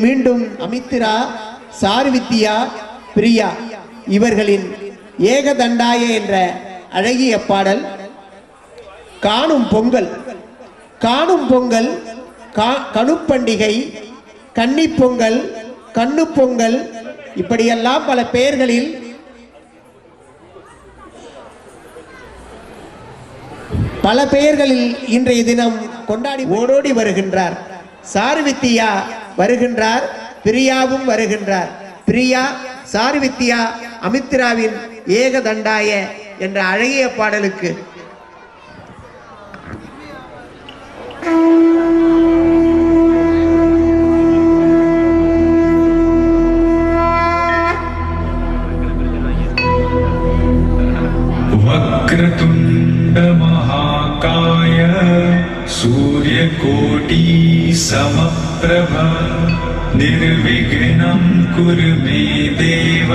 மீண்டும் அமித்ரா, சாருவித்யா, பிரியா இவர்களின் ஏகதண்டாய என்ற அழகிய பாடல். காணும் பொங்கல். காணும் பொங்கல், கணுப்பண்டிகை, கன்னி பொங்கல், கண்ணு பொங்கல், இப்படியெல்லாம் பல பெயர்களில் இன்றைய தினம் கொண்டாடி ஓடோடி வருகின்றார். சாருவித்யா வருகின்றார், பிரியாவும் வருகின்றார். பிரியா, சாருவித்யா, அமித்ராவின் ஏகதண்டாய என்ற அழகிய பாடலுக்கு वक्रतुंड महाकाय सूर्यकोटि समप्रभ निर्विघ्नं कुरु मे देव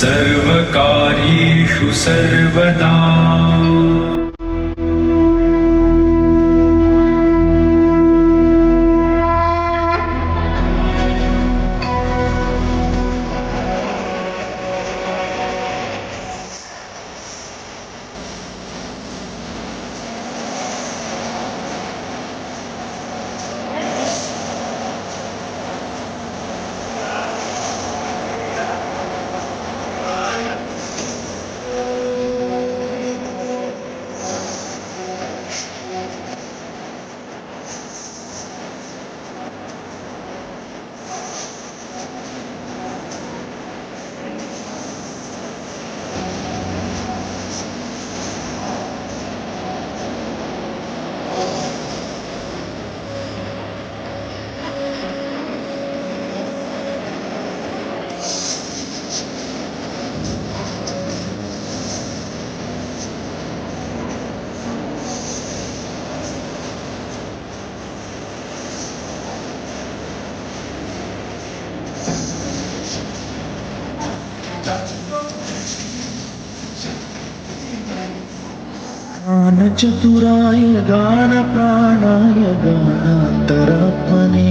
सर्वकार्येषु सर्वदा. चतुराय गान प्राणाय गानान्तरात्मने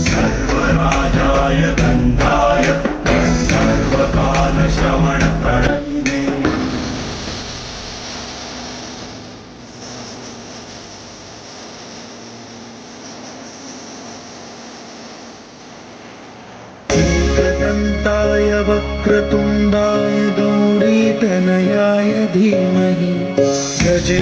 सर्वराजाय गन्धाय सर्वकालश्रवणप्रदायिने एकदन्ताय वक्रतुण्डाय गौरीतनयाय धीमहि गजे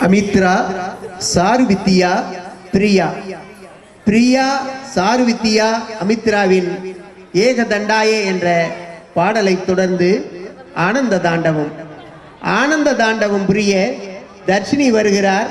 அமித்ரா, சாருவித்யா, பிரியா. பிரியா, சாருவித்யா, அமித்ராவின் ஏகதண்டாய என்ற பாடலை தொடர்ந்து ஆனந்த தாண்டவம். ஆனந்த தாண்டவம் புரிய தர்ஷினி வருகிறார்.